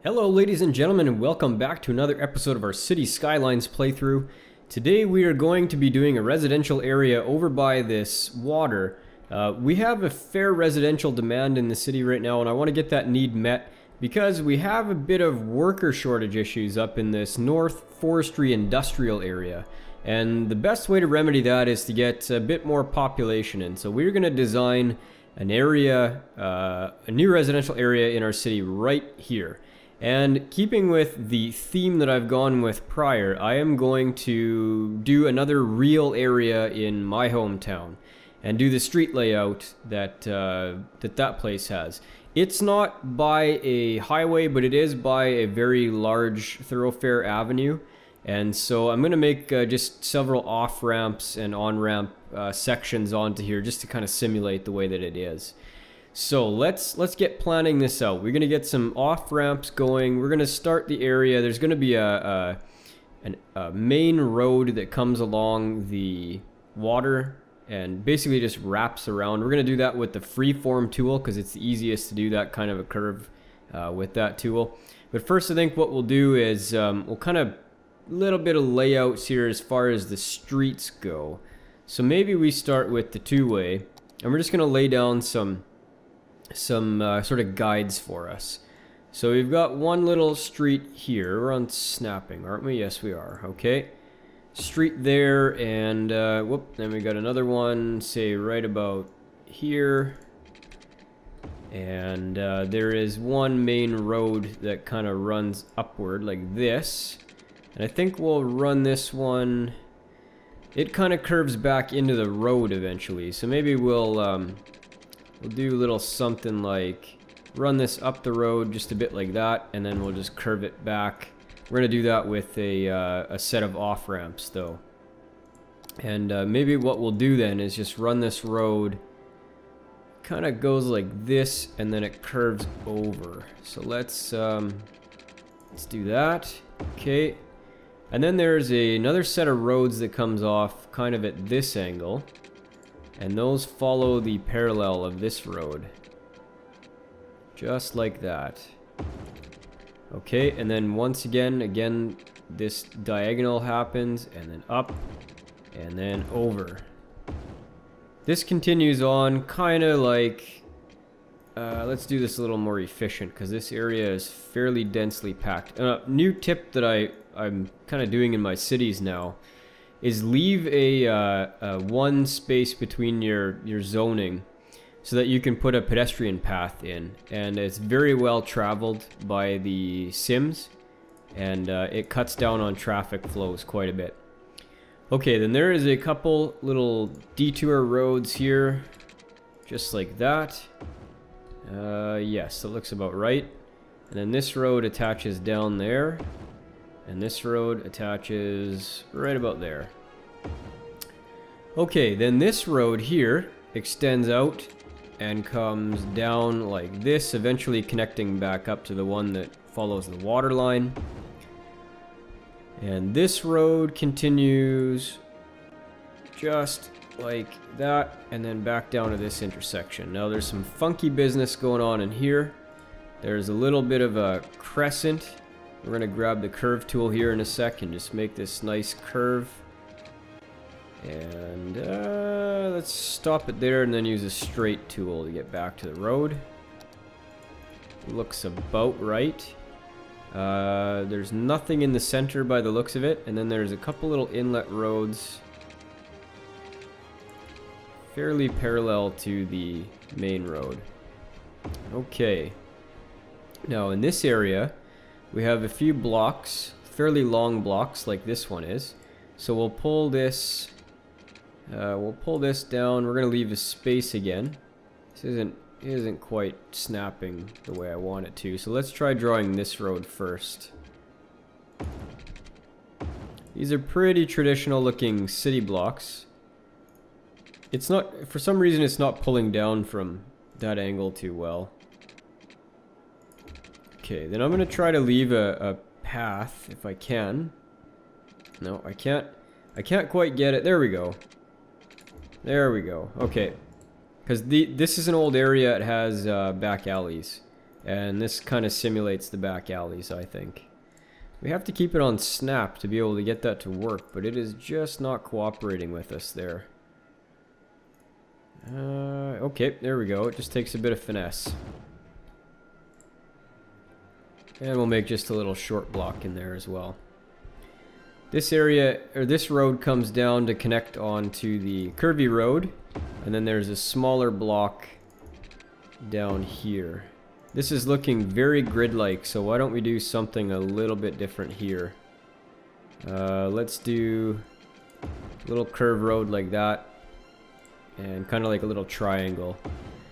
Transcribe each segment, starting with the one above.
Hello ladies and gentlemen, and welcome back to another episode of our City Skylines playthrough. Today we are going to be doing a residential area over by this water. We have a fair residential demand in the city right now, and I want to get that need met because we have a bit of worker shortage issues up in this North Forestry Industrial area. And the best way to remedy that is to get a bit more population in. So we're going to design an area, a new residential area in our city right here. And keeping with the theme that I've gone with prior, I am going to do another real area in my hometown and do the street layout that that place has. It's not by a highway, but it is by a very large thoroughfare avenue. And so I'm going to make just several off-ramps and on-ramp sections onto here just to kind of simulate the way that it is. So let's get planning this out. We're going to get some off-ramps going. We're going to start the area. There's going to be a main road that comes along the water and basically just wraps around. We're going to do that with the freeform tool because it's the easiest to do that kind of a curve with that tool. But first I think what we'll do is we'll kind of little bit of layouts here as far as the streets go. So maybe we start with the two-way, and we're just going to lay down some sort of guides for us. So we've got one little street here. We're on snapping, aren't we? Yes, we are. Okay. Street there, and whoop, then we got another one, say right about here. And there is one main road that kind of runs upward like this. And I think we'll run this one. It kind of curves back into the road eventually. So maybe we'll do a little something like run this up the road just a bit like that, and then we'll just curve it back. We're going to do that with a set of off-ramps though. And maybe what we'll do then is just run this road. Kind of goes like this, and then it curves over. So let's do that. Okay. And then there's another set of roads that comes off kind of at this angle. And those follow the parallel of this road. Just like that. Okay, and then once again, this diagonal happens, and then up, and then over. This continues on kind of like... let's do this a little more efficient, because this area is fairly densely packed. New tip that I'm kind of doing in my cities now is leave a one space between your zoning so that you can put a pedestrian path in, and it's very well traveled by the Sims, and it cuts down on traffic flows quite a bit. Okay, then there is a couple little detour roads here, just like that. Yes, that looks about right. And then this road attaches down there. And this road attaches right about there. Okay, then this road here extends out and comes down like this, eventually connecting back up to the one that follows the water line. And this road continues just like that, and then back down to this intersection. Now there's some funky business going on in here. There's a little bit of a crescent. We're going to grab the curve tool here in a sec and just make this nice curve. And let's stop it there and then use a straight tool to get back to the road. Looks about right. There's nothing in the center by the looks of it. And then there's a couple little inlet roads fairly parallel to the main road. Okay. Now in this area, we have a few blocks, fairly long blocks like this one is. So we'll pull this down. We're going to leave a space again. This isn't quite snapping the way I want it to. So let's try drawing this road first. These are pretty traditional looking city blocks. It's not, for some reason it's not pulling down from that angle too well. Okay, then I'm going to try to leave a path if I can. No, I can't quite get it. There we go. There we go. Okay. Because this is an old area. It has back alleys. And this kind of simulates the back alleys, I think. We have to keep it on snap to be able to get that to work, but it is just not cooperating with us there. Okay, there we go. It just takes a bit of finesse. And we'll make just a little short block in there as well. This area, or this road, comes down to connect onto the curvy road, and then there's a smaller block down here. This is looking very grid-like, so why don't we do something a little bit different here? Let's do a little curved road like that, and kind of like a little triangle.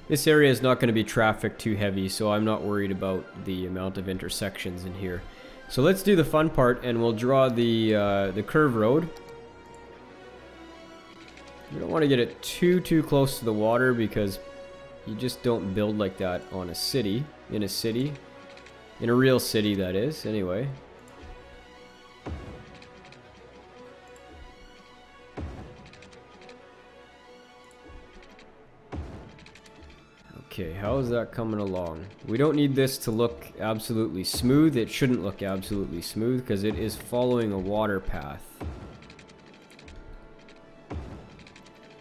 This area is not going to be traffic too heavy, so I'm not worried about the amount of intersections in here. So let's do the fun part, and we'll draw the curve road. We don't want to get it too close to the water, because you just don't build like that on a city, in a real city, that is, anyway. Okay, how is that coming along? We don't need this to look absolutely smooth. It shouldn't look absolutely smooth because it is following a water path.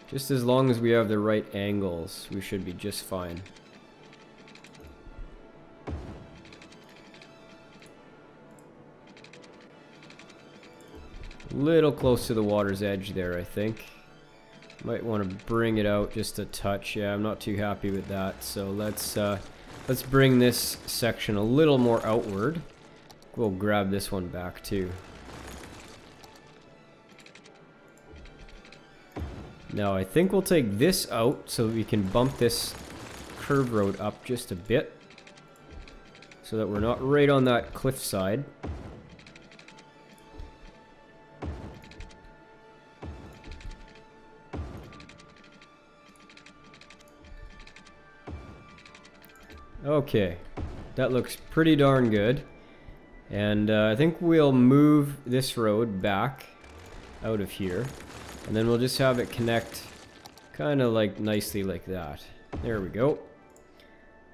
Just as long as we have the right angles, we should be just fine. A little close to the water's edge there, I think. Might want to bring it out just a touch. Yeah, I'm not too happy with that. So let's bring this section a little more outward. We'll grab this one back too. Now I think we'll take this out so we can bump this curve road up just a bit, so that we're not right on that cliff side. Okay, that looks pretty darn good. And I think we'll move this road back out of here, and then we'll just have it connect kind of like nicely like that. There we go.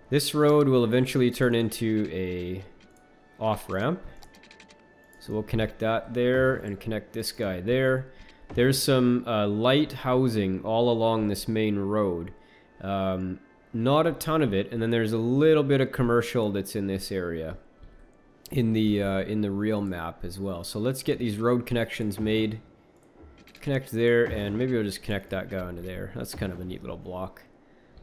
This road will eventually turn into a off-ramp, so we'll connect that there and connect this guy there. There's some light housing all along this main road. Not a ton of it, and then there's a little bit of commercial that's in this area in the real map as well. So let's get these road connections made. Connect there, and maybe we'll just connect that guy into there. That's kind of a neat little block.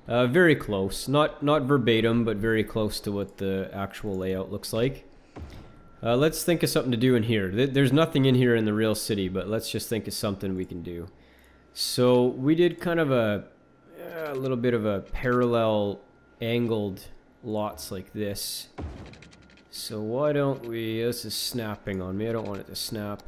Very close, not verbatim, but very close to what the actual layout looks like. Let's think of something to do in here. There's nothing in here in the real city, but let's just think of something we can do. So we did kind of a little bit of a parallel angled lots like this. So why don't we, this is snapping on me, I don't want it to snap.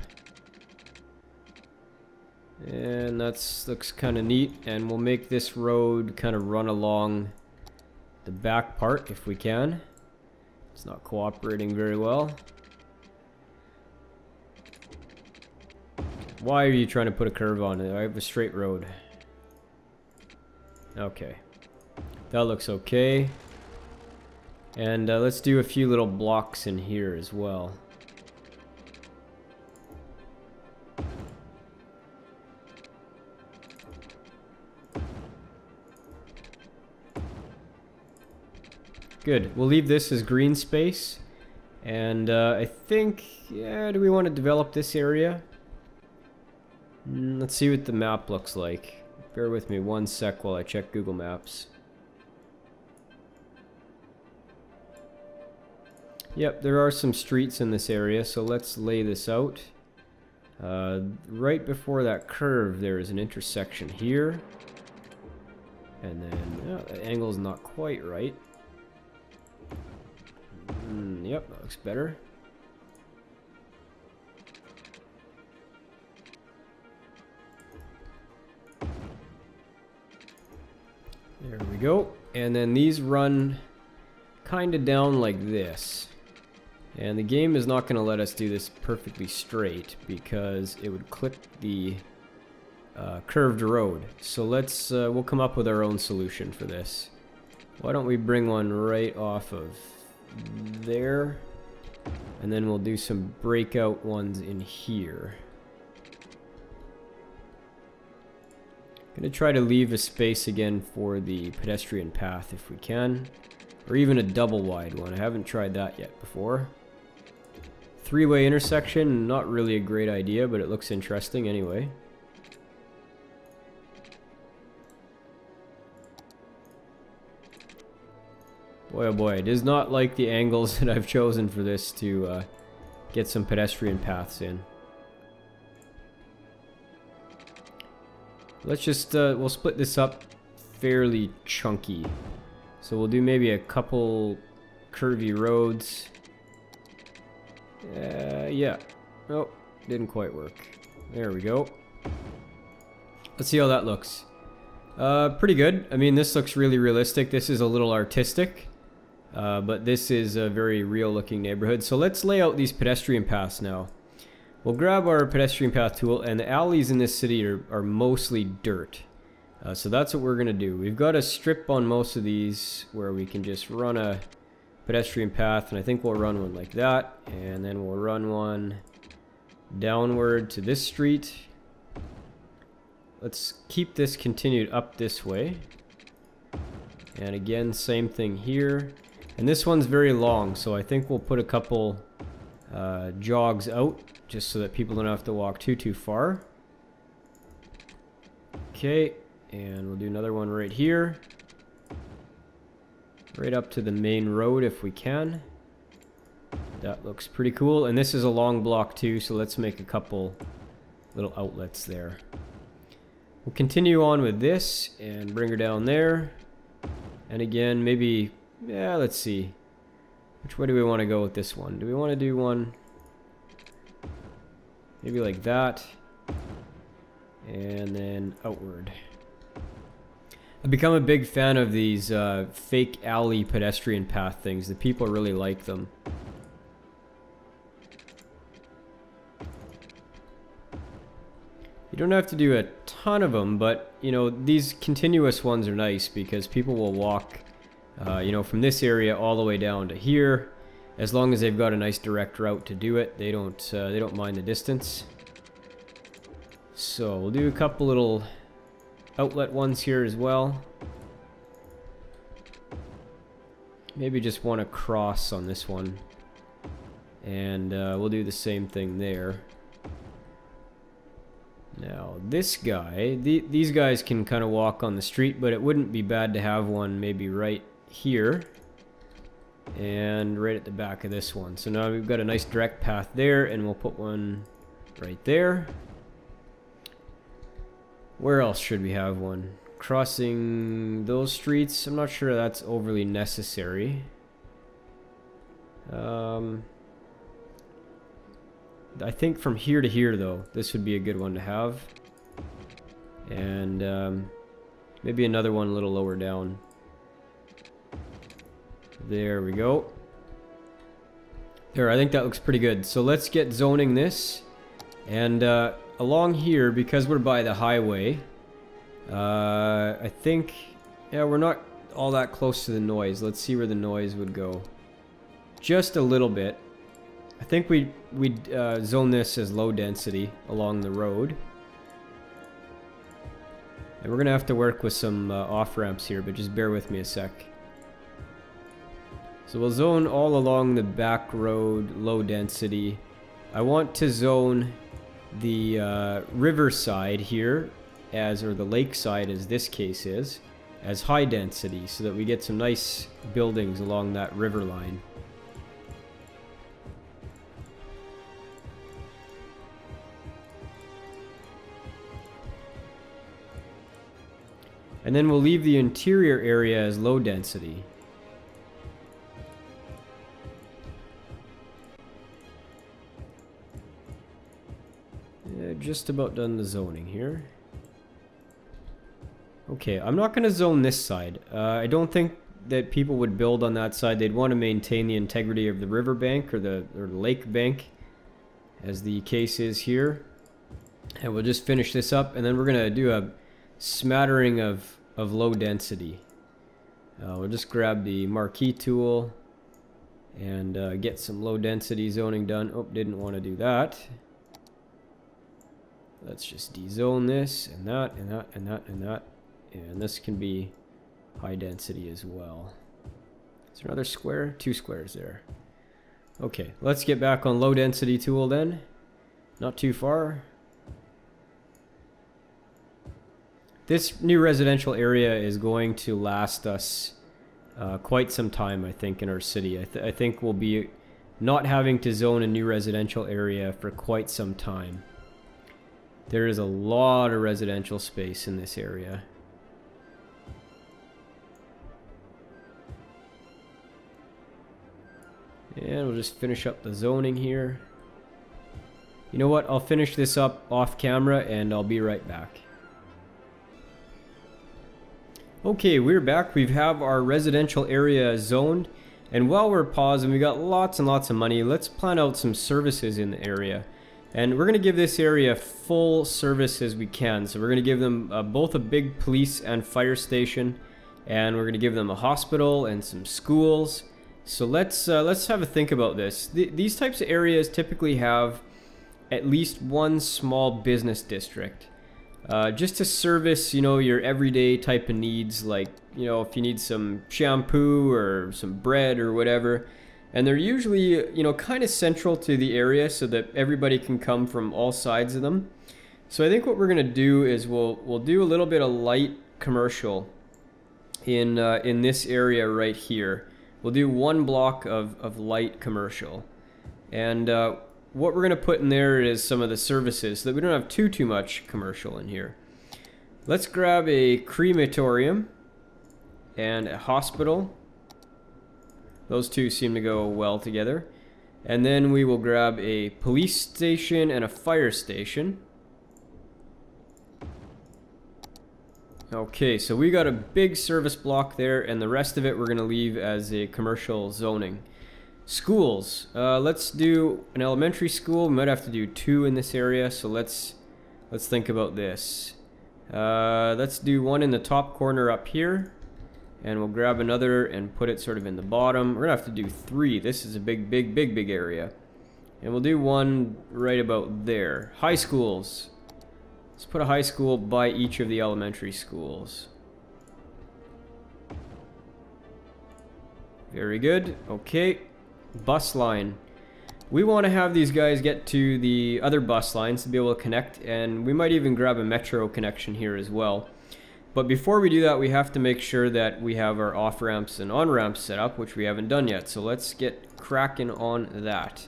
And that looks kind of neat, and we'll make this road kind of run along the back part if we can. It's not cooperating very well. Why are you trying to put a curve on it? I have a straight road. Okay, that looks okay. And let's do a few little blocks in here as well. Good, we'll leave this as green space. And I think, yeah, do we want to develop this area? Let's see what the map looks like. Bear with me one sec while I check Google Maps. Yep, there are some streets in this area, so let's lay this out. Right before that curve, there is an intersection here. And then, oh, the angle's not quite right. Yep, that looks better. There we go. And then these run kind of down like this. And the game is not going to let us do this perfectly straight because it would clip the curved road. So we'll come up with our own solution for this. Why don't we bring one right off of there. And then we'll do some breakout ones in here. Gonna try to leave a space again for the pedestrian path if we can. Or even a double wide one. I haven't tried that yet before. Three-way intersection, not really a great idea, but it looks interesting anyway. Boy oh boy, it is not like the angles that I've chosen for this to get some pedestrian paths in. Let's just, we'll split this up fairly chunky. So we'll do maybe a couple curvy roads. Yeah. Oh, didn't quite work. There we go. Let's see how that looks. Pretty good. I mean, this looks really realistic. This is a little artistic. But this is a very real looking neighborhood. So let's lay out these pedestrian paths now. We'll grab our pedestrian path tool, and the alleys in this city are mostly dirt. So that's what we're going to do. We've got a strip on most of these where we can just run a pedestrian path, and I think we'll run one like that, and then we'll run one downward to this street. Let's keep this continued up this way. And again, same thing here. And this one's very long, so I think we'll put a couple jogs out, just so that people don't have to walk too far. Okay, and we'll do another one right here. Right up to the main road if we can. That looks pretty cool. And this is a long block too, so let's make a couple little outlets there. We'll continue on with this and bring her down there. And again, maybe, yeah, let's see. Which way do we want to go with this one? Do we want to do one maybe like that? And then outward. I've become a big fan of these fake alley pedestrian path things. The people really like them. You don't have to do a ton of them, but you know, these continuous ones are nice because people will walk you know, from this area all the way down to here. As long as they've got a nice direct route to do it, they don't mind the distance. So we'll do a couple little outlet ones here as well. Maybe just one across on this one. And we'll do the same thing there. Now this guy, these guys can kind of walk on the street, but it wouldn't be bad to have one maybe right here. And right at the back of this one. So now we've got a nice direct path there, and we'll put one right there. Where else should we have one? Crossing those streets? I'm not sure that's overly necessary. I think from here to here, though, this would be a good one to have. And maybe another one a little lower down. There we go. There, I think that looks pretty good. So let's get zoning this. And along here, because we're by the highway, I think, yeah, we're not all that close to the noise. Let's see where the noise would go. Just a little bit. I think we'd zone this as low density along the road. And we're going to have to work with some off-ramps here, but just bear with me a sec. So we'll zone all along the back road, low density. I want to zone the riverside here, or the lakeside as this case is, as high density, so that we get some nice buildings along that river line. And then we'll leave the interior area as low density. Yeah, just about done the zoning here. Okay, I'm not going to zone this side. I don't think that people would build on that side. They'd want to maintain the integrity of the riverbank or the lake bank, as the case is here. And we'll just finish this up, and then we're going to do a smattering of low density. We'll just grab the marquee tool and get some low density zoning done. Oh, didn't want to do that. Let's just dezone this and that and that and that and that. And this can be high density as well. Is there another square? 2 squares there. Okay, let's get back on low density tool then. Not too far. This new residential area is going to last us quite some time, I think, in our city. I think we'll be not having to zone a new residential area for quite some time. There is a lot of residential space in this area. And we'll just finish up the zoning here. You know what? I'll finish this up off camera and I'll be right back. Okay, we're back. We have our residential area zoned. And while we're pausing, we got lots and lots of money. Let's plan out some services in the area. And we're going to give this area full service as we can. So we're going to give them both a big police and fire station. And we're going to give them a hospital and some schools. So let's have a think about this. These types of areas typically have at least one small business district. Just to service, you know, your everyday type of needs, like, you know, if you need some shampoo or some bread or whatever. And they're usually, you know, kind of central to the area so that everybody can come from all sides of them. So I think what we're going to do is we'll do a little bit of light commercial in this area right here. We'll do one block of light commercial. And what we're going to put in there is some of the services so that we don't have too much commercial in here. Let's grab a crematorium and a hospital. Those two seem to go well together. And then we will grab a police station and a fire station. Okay, so we got a big service block there, and the rest of it we're going to leave as a commercial zoning. Schools. Let's do an elementary school. We might have to do 2 in this area, so let's think about this. Let's do one in the top corner up here, and we'll grab another and put it sort of in the bottom. We're gonna have to do 3. This is a big area, and we'll do one right about there. High schools. Let's put a high school by each of the elementary schools. Very good. Okay. Bus line. We want to have these guys get to the other bus lines to be able to connect, and we might even grab a metro connection here as well. But before we do that, we have to make sure that we have our off-ramps and on-ramps set up, which we haven't done yet. So let's get cracking on that.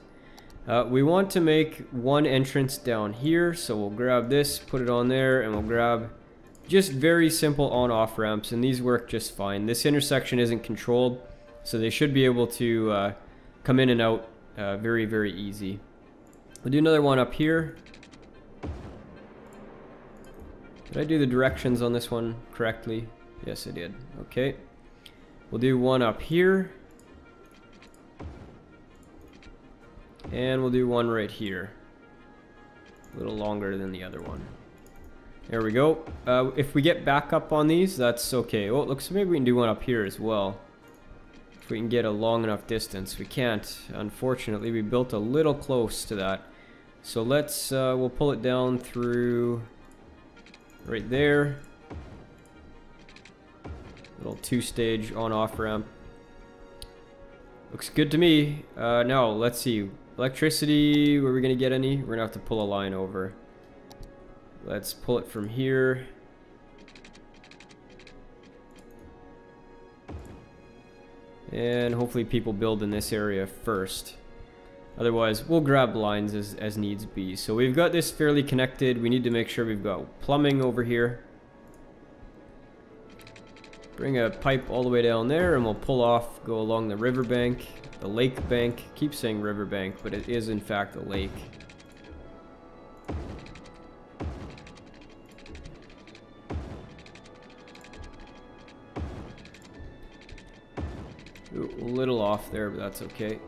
We want to make one entrance down here, so we'll grab this, put it on there, and we'll grab just very simple on-off ramps, and these work just fine. This intersection isn't controlled, so they should be able to come in and out very easy. We'll do another one up here. Did I do the directions on this one correctly? Yes, I did. Okay. We'll do one up here. And we'll do one right here. A little longer than the other one. There we go. If we get back up on these, that's okay. Oh, it looks maybe we can do one up here as well. If we can get a long enough distance. We can't. Unfortunately, we built a little close to that. So let's, we'll pull it down through right there. Little 2-stage on-off ramp. Looks good to me. Now, let's see. Electricity, were we going to get any? We're going to have to pull a line over. Let's pull it from here. And hopefully people build in this area first. Otherwise, we'll grab lines as needs be. So we've got this fairly connected. We need to make sure we've got plumbing over here. Bring a pipe all the way down there and we'll pull off, go along the riverbank. The lake bank. Keep saying riverbank, but it is in fact a lake. Ooh, a little off there, but that's okay.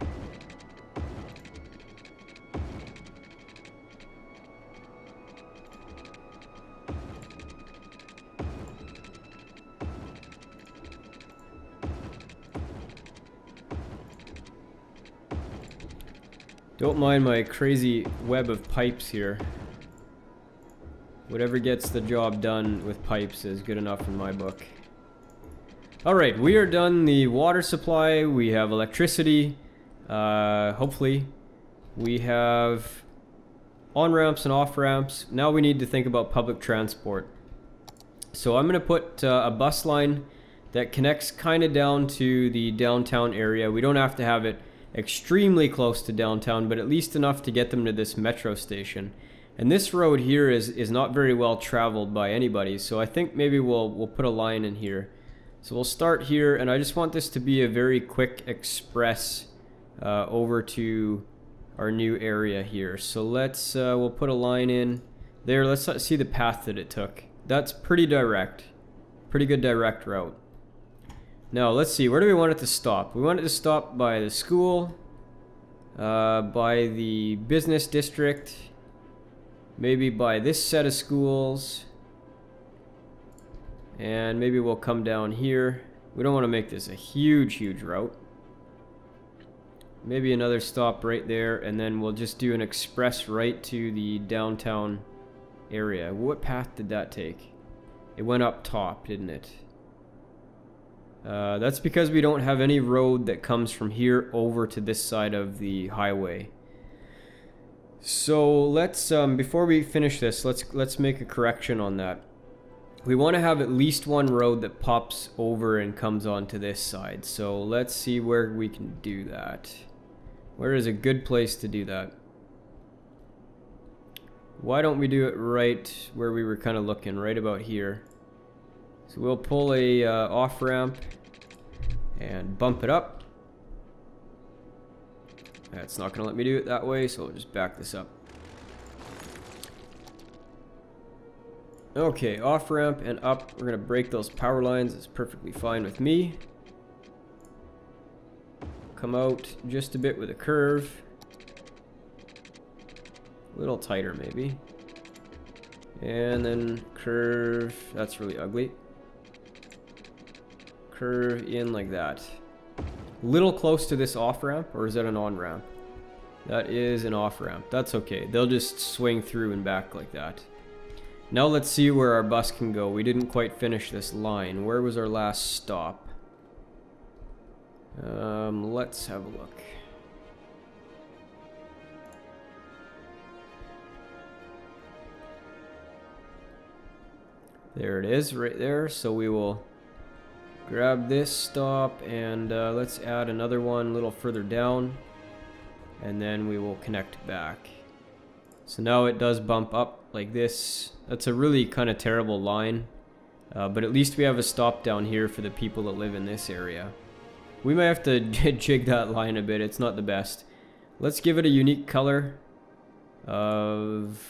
Don't mind my crazy web of pipes here. Whatever gets the job done with pipes is good enough in my book. Alright, we are done the water supply. We have electricity. Hopefully. We have on-ramps and off-ramps. Now we need to think about public transport. So I'm going to put a bus line that connects kind of down to the downtown area. We don't have to have it extremely close to downtown, but at least enough to get them to this metro station. And this road here is not very well traveled by anybody, so I think maybe we'll put a line in here. So we'll start here, and I just want this to be a very quick express over to our new area here. So let's we'll put a line in there. Let's see the path that it took. That's pretty direct, pretty good direct route. Now let's see, where do we want it to stop? We want it to stop by the school, by the business district, maybe by this set of schools, and maybe we'll come down here. We don't want to make this a huge route. Maybe another stop right there, and then we'll just do an express right to the downtown area. What path did that take? It went up top, didn't it? That's because we don't have any road that comes from here over to this side of the highway. So let's before we finish this, let's make a correction on that. We want to have at least one road that pops over and comes onto this side. So let's see where we can do that. Where is a good place to do that? Why don't we do it right where we were kind of looking, right about here. So we'll pull a off ramp and bump it up. That's not going to let me do it that way, so we'll just back this up. Okay, off ramp and up. We're going to break those power lines. It's perfectly fine with me. Come out just a bit with a curve. A little tighter maybe. And then curve. That's really ugly. Curve in like that. Little close to this off ramp, or is that an on ramp? That is an off ramp. That's okay. They'll just swing through and back like that. Now let's see where our bus can go. We didn't quite finish this line. Where was our last stop? Let's have a look. There it is, right there. So we will grab this stop and let's add another one a little further down, and then we will connect back. So now it does bump up like this. That's a really kind of terrible line, but at least we have a stop down here for the people that live in this area. We might have to jig that line a bit. It's not the best. Let's give it a unique color of...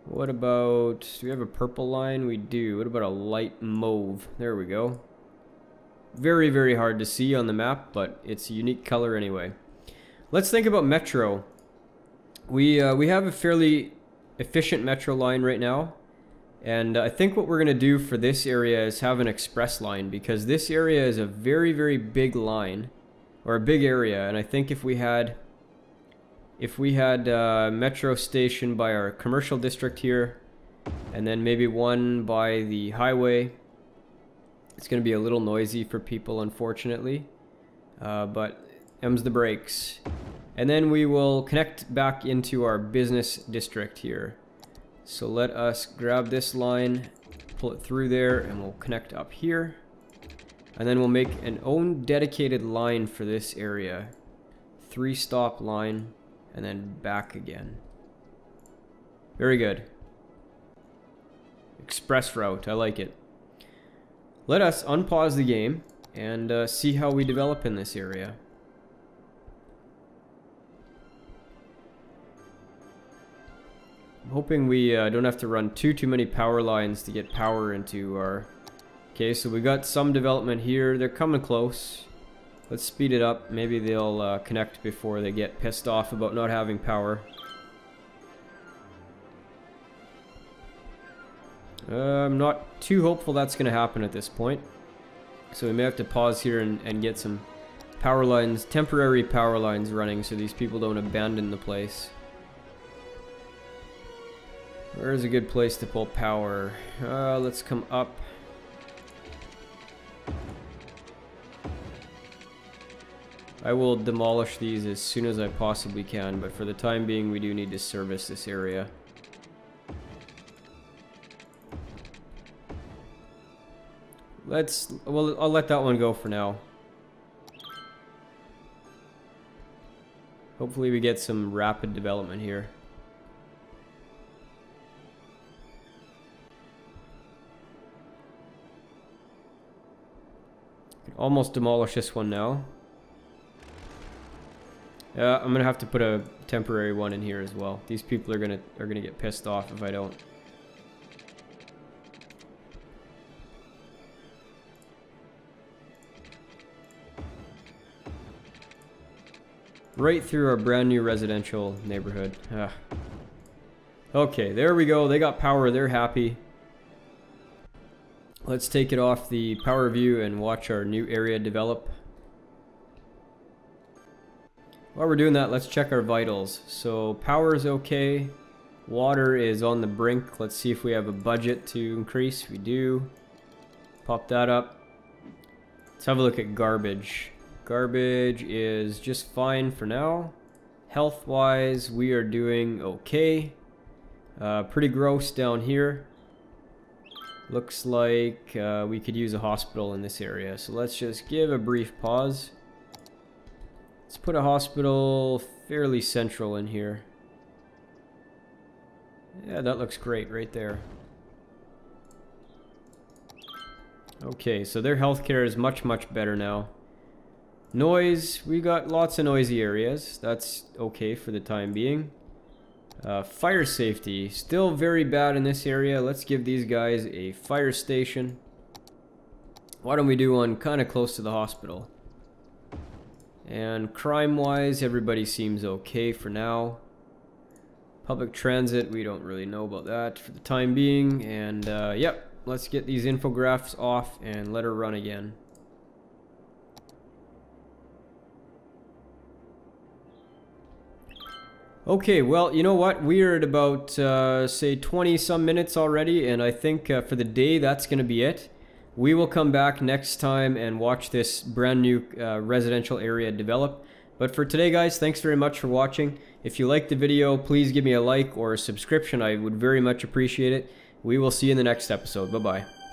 What about... Do we have a purple line? We do. What about a light mauve? There we go. Very, very hard to see on the map, but it's a unique color anyway. Let's think about metro. We have a fairly efficient metro line right now. And I think what we're going to do for this area is have an express line, because this area is a very, very big line, or a big area. And I think if we had a metro station by our commercial district here, and then maybe one by the highway, it's going to be a little noisy for people, unfortunately. But them's the brakes. And then we will connect back into our business district here. So let us grab this line, pull it through there, and we'll connect up here. And then we'll make an own dedicated line for this area. 3-stop line, and then back again. Very good. Express route, I like it. Let us unpause the game and see how we develop in this area. I'm hoping we don't have to run too many power lines to get power into our... Okay, so we got some development here. They're coming close. Let's speed it up. Maybe they'll connect before they get pissed off about not having power. I'm not too hopeful that's going to happen at this point. So we may have to pause here and get some power lines, temporary power lines running so these people don't abandon the place. Where's a good place to pull power? Let's come up. I will demolish these as soon as I possibly can, but for the time being we do need to service this area. Well, I'll let that one go for now. Hopefully we get some rapid development here. Can almost demolish this one now. I'm gonna have to put a temporary one in here as well. These people are gonna get pissed off if I don't. Right through our brand new residential neighborhood. Okay, there we go. They got power. They're happy. Let's take it off the power view and watch our new area develop. While we're doing that, let's check our vitals. So power is okay. Water is on the brink. Let's see if we have a budget to increase. We do. Pop that up. Let's have a look at garbage. Garbage is just fine for now. Health-wise, we are doing okay. Pretty gross down here. Looks like we could use a hospital in this area. So let's just give a brief pause. Let's put a hospital fairly central in here. Yeah, that looks great right there. Okay, so their healthcare is much, much better now. Noise, we got lots of noisy areas. That's okay for the time being. Fire safety, still very bad in this area. Let's give these guys a fire station. Why don't we do one kind of close to the hospital? And crime-wise, everybody seems okay for now. Public transit, we don't really know about that for the time being. And yep, let's get these infographics off and let her run again. Okay, well, you know what? We're at about, say, 20-some minutes already, and I think for the day, that's going to be it. We will come back next time and watch this brand new residential area develop. But for today, guys, thanks very much for watching. If you liked the video, please give me a like or a subscription. I would very much appreciate it. We will see you in the next episode. Bye-bye.